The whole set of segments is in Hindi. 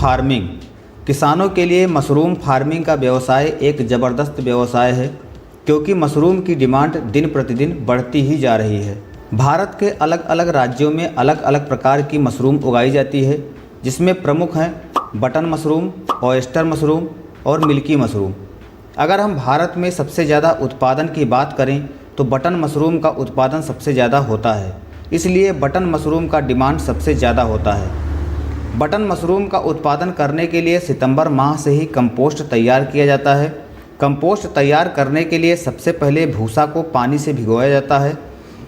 फार्मिंग। किसानों के लिए मशरूम फार्मिंग का व्यवसाय एक ज़बरदस्त व्यवसाय है, क्योंकि मशरूम की डिमांड दिन प्रतिदिन बढ़ती ही जा रही है। भारत के अलग अलग राज्यों में अलग अलग प्रकार की मशरूम उगाई जाती है, जिसमें प्रमुख हैं बटन मशरूम, ऑयस्टर मशरूम और मिल्की मशरूम। अगर हम भारत में सबसे ज़्यादा उत्पादन की बात करें तो बटन मशरूम का उत्पादन सबसे ज़्यादा होता है, इसलिए बटन मशरूम का डिमांड सबसे ज़्यादा होता है। बटन मशरूम का उत्पादन करने के लिए सितंबर माह से ही कंपोस्ट तैयार किया जाता है। कंपोस्ट तैयार करने के लिए सबसे पहले भूसा को पानी से भिगोया जाता है।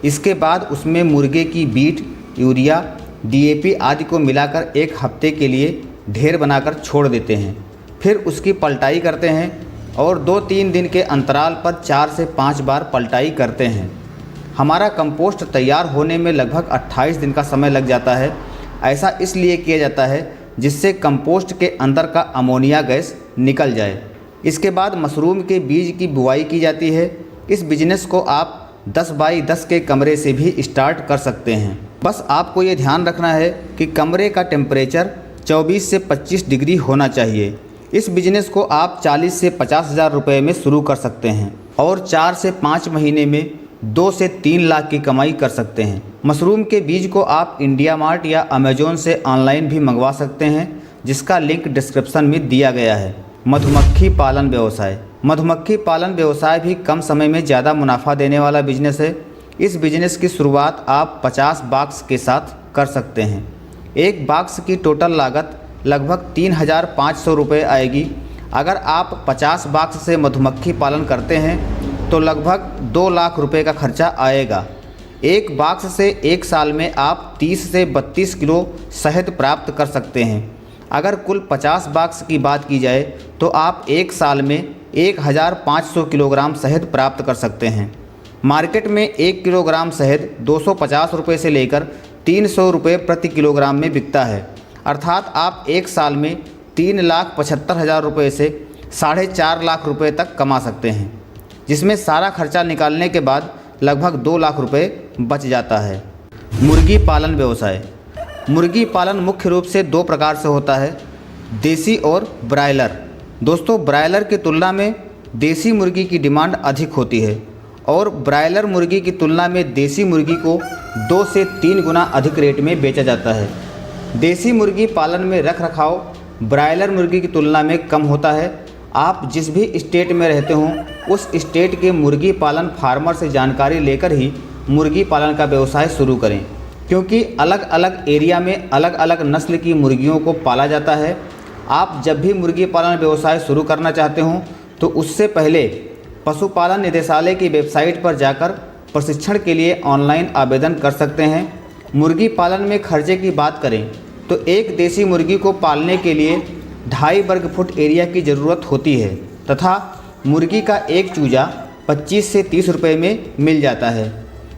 इसके बाद उसमें मुर्गे की बीट, यूरिया, डीएपी आदि को मिलाकर एक हफ्ते के लिए ढेर बनाकर छोड़ देते हैं। फिर उसकी पलटाई करते हैं और 2-3 दिन के अंतराल पर 4 से 5 बार पलटाई करते हैं। हमारा कंपोस्ट तैयार होने में लगभग 28 दिन का समय लग जाता है। ऐसा इसलिए किया जाता है जिससे कंपोस्ट के अंदर का अमोनिया गैस निकल जाए। इसके बाद मशरूम के बीज की बुआई की जाती है। इस बिजनेस को आप 10 बाई 10 के कमरे से भी स्टार्ट कर सकते हैं। बस आपको ये ध्यान रखना है कि कमरे का टेम्परेचर 24 से 25 डिग्री होना चाहिए। इस बिजनेस को आप 40 से 50 हज़ार रुपये में शुरू कर सकते हैं और 4 से 5 महीने में 2 से 3 लाख की कमाई कर सकते हैं। मशरूम के बीज को आप इंडिया मार्ट या अमेजोन से ऑनलाइन भी मंगवा सकते हैं, जिसका लिंक डिस्क्रिप्शन में दिया गया है। मधुमक्खी पालन व्यवसाय। मधुमक्खी पालन व्यवसाय भी कम समय में ज़्यादा मुनाफा देने वाला बिजनेस है। इस बिजनेस की शुरुआत आप 50 बॉक्स के साथ कर सकते हैं। एक बॉक्स की टोटल लागत लगभग 3,500 रुपये आएगी। अगर आप 50 बॉक्स से मधुमक्खी पालन करते हैं तो लगभग 2 लाख रुपए का खर्चा आएगा। एक बॉक्स से एक साल में आप 30 से 32 किलो शहद प्राप्त कर सकते हैं। अगर कुल 50 बॉक्स की बात की जाए तो आप एक साल में 1,500 किलोग्राम शहद प्राप्त कर सकते हैं। मार्केट में 1 किलोग्राम शहद 250 रुपये से लेकर 300 रुपये प्रति किलोग्राम में बिकता है। अर्थात आप एक साल में 3,75,000 रुपये से 4.5 लाख रुपये तक कमा सकते हैं, जिसमें सारा खर्चा निकालने के बाद लगभग 2 लाख रुपये बच जाता है। मुर्गी पालन व्यवसाय। मुर्गी पालन मुख्य रूप से 2 प्रकार से होता है, देसी और ब्रायलर। दोस्तों, ब्रायलर की तुलना में देसी मुर्गी की डिमांड अधिक होती है और ब्रायलर मुर्गी की तुलना में देसी मुर्गी को 2 से 3 गुना अधिक रेट में बेचा जाता है। देसी मुर्गी पालन में रख रखाव ब्रायलर मुर्गी की तुलना में कम होता है। आप जिस भी स्टेट में रहते हों, उस स्टेट के मुर्गी पालन फार्मर से जानकारी लेकर ही मुर्गी पालन का व्यवसाय शुरू करें, क्योंकि अलग अलग एरिया में अलग अलग नस्ल की मुर्गियों को पाला जाता है। आप जब भी मुर्गी पालन व्यवसाय शुरू करना चाहते हों तो उससे पहले पशुपालन निदेशालय की वेबसाइट पर जाकर प्रशिक्षण के लिए ऑनलाइन आवेदन कर सकते हैं। मुर्गी पालन में खर्चे की बात करें तो एक देसी मुर्गी को पालने के लिए 2.5 वर्ग फुट एरिया की ज़रूरत होती है तथा मुर्गी का एक चूजा 25 से 30 रुपये में मिल जाता है।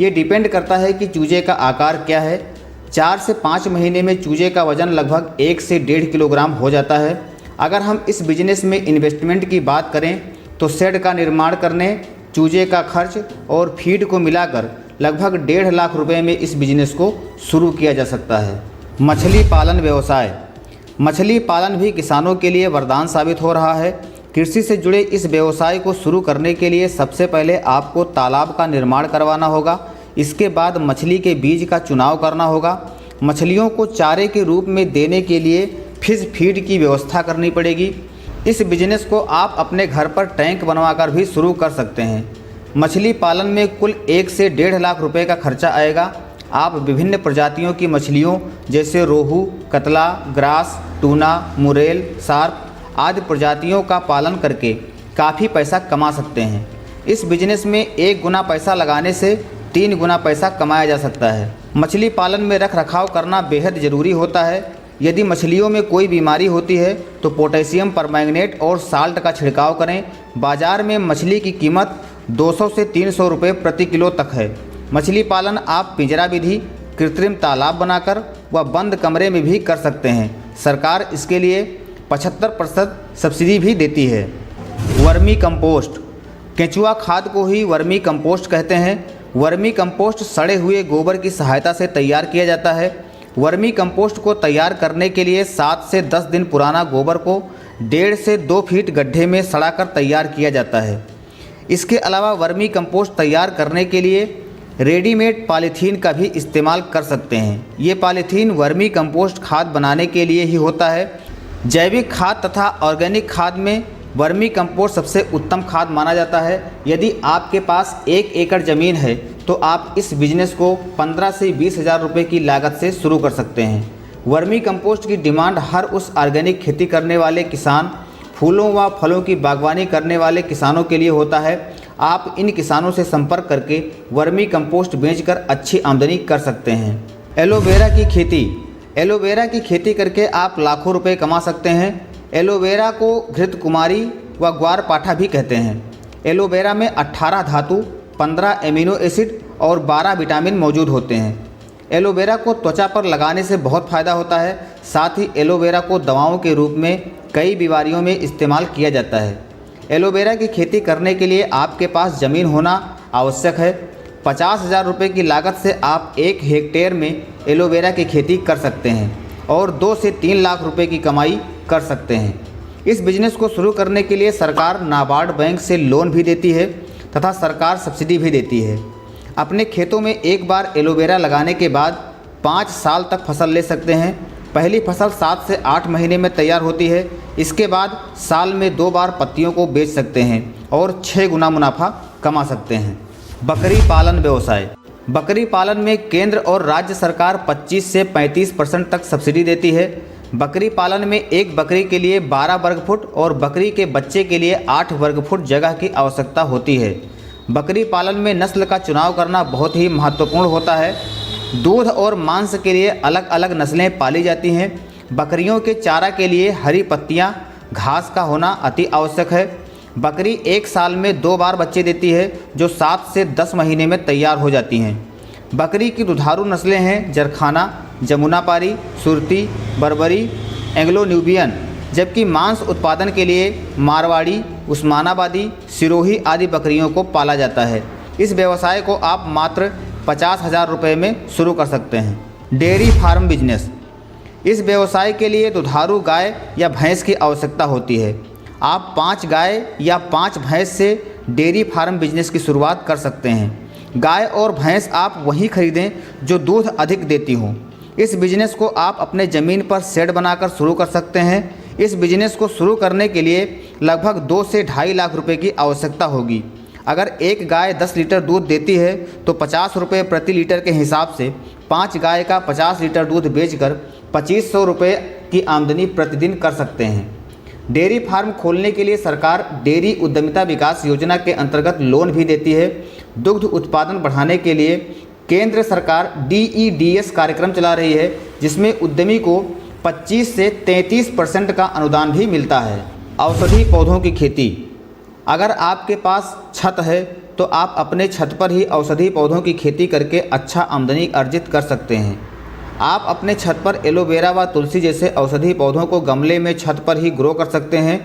ये डिपेंड करता है कि चूजे का आकार क्या है। 4 से 5 महीने में चूजे का वज़न लगभग 1 से 1.5 किलोग्राम हो जाता है। अगर हम इस बिजनेस में इन्वेस्टमेंट की बात करें तो शेड का निर्माण करने, चूजे का खर्च और फीड को मिलाकर लगभग 1.5 लाख रुपये में इस बिजनेस को शुरू किया जा सकता है। मछली पालन व्यवसाय। मछली पालन भी किसानों के लिए वरदान साबित हो रहा है। कृषि से जुड़े इस व्यवसाय को शुरू करने के लिए सबसे पहले आपको तालाब का निर्माण करवाना होगा। इसके बाद मछली के बीज का चुनाव करना होगा। मछलियों को चारे के रूप में देने के लिए फिश फीड की व्यवस्था करनी पड़ेगी। इस बिजनेस को आप अपने घर पर टैंक बनवाकर भी शुरू कर सकते हैं। मछली पालन में कुल 1 से 1.5 लाख रुपए का खर्चा आएगा। आप विभिन्न प्रजातियों की मछलियों जैसे रोहू, कतला, ग्रास, टूना, मुरेल, शार्क आदि प्रजातियों का पालन करके काफ़ी पैसा कमा सकते हैं। इस बिजनेस में 1 गुना पैसा लगाने से 3 गुना पैसा कमाया जा सकता है। मछली पालन में रख रखाव करना बेहद ज़रूरी होता है। यदि मछलियों में कोई बीमारी होती है तो पोटेशियम परमैंगनेट और साल्ट का छिड़काव करें। बाज़ार में मछली की कीमत 200 से 300 रुपये प्रति किलो तक है। मछली पालन आप पिंजरा विधि, कृत्रिम तालाब बनाकर व बंद कमरे में भी कर सकते हैं। सरकार इसके लिए 75% सब्सिडी भी देती है। Vermi compost. केंचुआ खाद को ही वर्मी कंपोस्ट कहते हैं। वर्मी कंपोस्ट सड़े हुए गोबर की सहायता से तैयार किया जाता है। वर्मी कंपोस्ट को तैयार करने के लिए 7 से 10 दिन पुराना गोबर को 1.5 से 2 फीट गड्ढे में सड़ाकर तैयार किया जाता है। इसके अलावा वर्मी कंपोस्ट तैयार करने के लिए रेडीमेड पॉलीथीन का भी इस्तेमाल कर सकते हैं। ये पॉलीथीन वर्मी कंपोस्ट खाद बनाने के लिए ही होता है। जैविक खाद तथा ऑर्गेनिक खाद में वर्मी कंपोस्ट सबसे उत्तम खाद माना जाता है। यदि आपके पास 1 एकड़ ज़मीन है तो आप इस बिजनेस को 15 से 20 हज़ार रुपये की लागत से शुरू कर सकते हैं। वर्मी कंपोस्ट की डिमांड हर उस ऑर्गेनिक खेती करने वाले किसान, फूलों व फलों की बागवानी करने वाले किसानों के लिए होता है। आप इन किसानों से संपर्क करके वर्मी कंपोस्ट बेचकर अच्छी आमदनी कर सकते हैं। एलोवेरा की खेती। एलोवेरा की खेती करके आप लाखों रुपए कमा सकते हैं। एलोवेरा को घृत कुमारी व ग्वार पाठा भी कहते हैं। एलोवेरा में 18 धातु, 15 एमिनो एसिड और 12 विटामिन मौजूद होते हैं। एलोवेरा को त्वचा पर लगाने से बहुत फ़ायदा होता है। साथ ही एलोवेरा को दवाओं के रूप में कई बीमारियों में इस्तेमाल किया जाता है। एलोवेरा की खेती करने के लिए आपके पास ज़मीन होना आवश्यक है। 50,000 रुपये की लागत से आप 1 हेक्टेयर में एलोवेरा की खेती कर सकते हैं और 2 से 3 लाख रुपए की कमाई कर सकते हैं। इस बिज़नेस को शुरू करने के लिए सरकार नाबार्ड बैंक से लोन भी देती है तथा सरकार सब्सिडी भी देती है। अपने खेतों में एक बार एलोवेरा लगाने के बाद 5 साल तक फसल ले सकते हैं। पहली फसल 7 से 8 महीने में तैयार होती है। इसके बाद साल में 2 बार पत्तियों को बेच सकते हैं और 6 गुना मुनाफा कमा सकते हैं। बकरी पालन व्यवसाय। बकरी पालन में केंद्र और राज्य सरकार 25 से 35% तक सब्सिडी देती है। बकरी पालन में एक बकरी के लिए 12 वर्ग फुट और बकरी के बच्चे के लिए 8 वर्ग फुट जगह की आवश्यकता होती है। बकरी पालन में नस्ल का चुनाव करना बहुत ही महत्वपूर्ण होता है। दूध और मांस के लिए अलग अलग नस्लें पाली जाती हैं। बकरियों के चारा के लिए हरी पत्तियां, घास का होना अति आवश्यक है। बकरी 1 साल में 2 बार बच्चे देती है जो 7 से 10 महीने में तैयार हो जाती हैं। बकरी की दुधारू नस्लें हैं जरखाना, जमुनापारी, सुरती, बर्बरी, एंग्लो न्यूबियन, जबकि मांस उत्पादन के लिए मारवाड़ी, उस्मानाबादी, सिरोही आदि बकरियों को पाला जाता है। इस व्यवसाय को आप मात्र 50,000 रुपये में शुरू कर सकते हैं। Dairy farm business. इस व्यवसाय के लिए दुधारू गाय या भैंस की आवश्यकता होती है। आप 5 गाय या 5 भैंस से डेयरी फार्म बिजनेस की शुरुआत कर सकते हैं। गाय और भैंस आप वहीं खरीदें जो दूध अधिक देती हों। इस बिजनेस को आप अपने ज़मीन पर शेड बनाकर शुरू कर सकते हैं। इस बिजनेस को शुरू करने के लिए लगभग 2 से 2.5 लाख रुपए की आवश्यकता होगी। अगर एक गाय 10 लीटर दूध देती है तो 50 रुपये प्रति लीटर के हिसाब से 5 गाय का 50 लीटर दूध बेचकर 2500 रुपये की आमदनी प्रतिदिन कर सकते हैं। डेयरी फार्म खोलने के लिए सरकार डेयरी उद्यमिता विकास योजना के अंतर्गत लोन भी देती है। दुग्ध उत्पादन बढ़ाने के लिए केंद्र सरकार DEDS कार्यक्रम चला रही है, जिसमें उद्यमी को 25 से 33% का अनुदान भी मिलता है। औषधि पौधों की खेती। अगर आपके पास छत है तो आप अपने छत पर ही औषधि पौधों की खेती करके अच्छा आमदनी अर्जित कर सकते हैं। आप अपने छत पर एलोवेरा व तुलसी जैसे औषधि पौधों को गमले में छत पर ही ग्रो कर सकते हैं।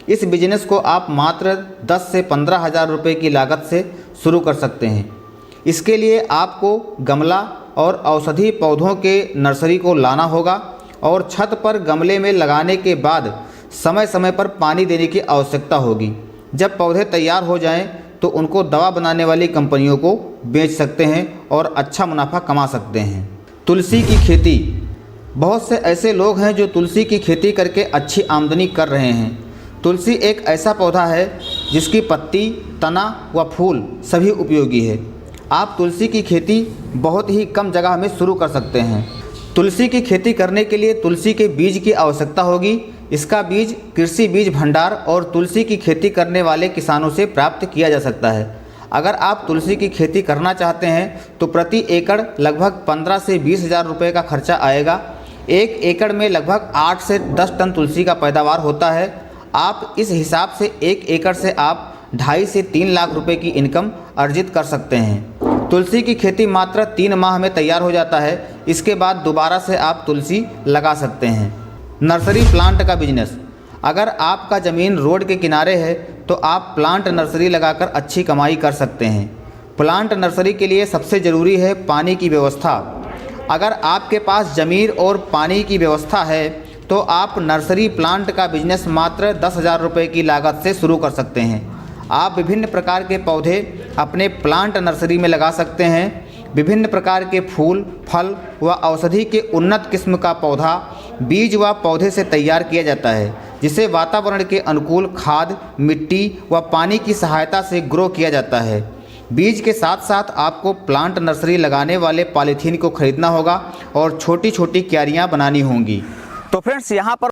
इस बिजनेस को आप मात्र 10 से 15,000 रुपये की लागत से शुरू कर सकते हैं। इसके लिए आपको गमला और औषधि पौधों के नर्सरी को लाना होगा और छत पर गमले में लगाने के बाद समय समय पर पानी देने की आवश्यकता होगी। जब पौधे तैयार हो जाएं तो उनको दवा बनाने वाली कंपनियों को बेच सकते हैं और अच्छा मुनाफा कमा सकते हैं। तुलसी की खेती। बहुत से ऐसे लोग हैं जो तुलसी की खेती करके अच्छी आमदनी कर रहे हैं। तुलसी एक ऐसा पौधा है जिसकी पत्ती, तना व फूल सभी उपयोगी है। आप तुलसी की खेती बहुत ही कम जगह में शुरू कर सकते हैं। तुलसी की खेती करने के लिए तुलसी के बीज की आवश्यकता होगी। इसका बीज कृषि बीज भंडार और तुलसी की खेती करने वाले किसानों से प्राप्त किया जा सकता है। अगर आप तुलसी की खेती करना चाहते हैं तो प्रति एकड़ लगभग 15 से 20,000 रुपये का खर्चा आएगा। 1 एकड़ में लगभग 8 से 10 टन तुलसी का पैदावार होता है। आप इस हिसाब से 1 एकड़ से आप 2.5 से 3 लाख रुपए की इनकम अर्जित कर सकते हैं। तुलसी की खेती मात्र 3 माह में तैयार हो जाता है। इसके बाद दोबारा से आप तुलसी लगा सकते हैं। नर्सरी प्लांट का बिजनेस। अगर आपका ज़मीन रोड के किनारे है तो आप प्लांट नर्सरी लगाकर अच्छी कमाई कर सकते हैं। प्लांट नर्सरी के लिए सबसे ज़रूरी है पानी की व्यवस्था। अगर आपके पास ज़मीन और पानी की व्यवस्था है तो आप नर्सरी प्लांट का बिजनेस मात्र 10,000 रुपये की लागत से शुरू कर सकते हैं। आप विभिन्न प्रकार के पौधे अपने प्लांट नर्सरी में लगा सकते हैं। विभिन्न प्रकार के फूल, फल व औषधि के उन्नत किस्म का पौधा बीज व पौधे से तैयार किया जाता है, जिसे वातावरण के अनुकूल खाद, मिट्टी व पानी की सहायता से ग्रो किया जाता है। बीज के साथ साथ आपको प्लांट नर्सरी लगाने वाले पॉलीथीन को खरीदना होगा और छोटी छोटी क्यारियाँ बनानी होंगी। तो फ्रेंड्स, यहाँ पर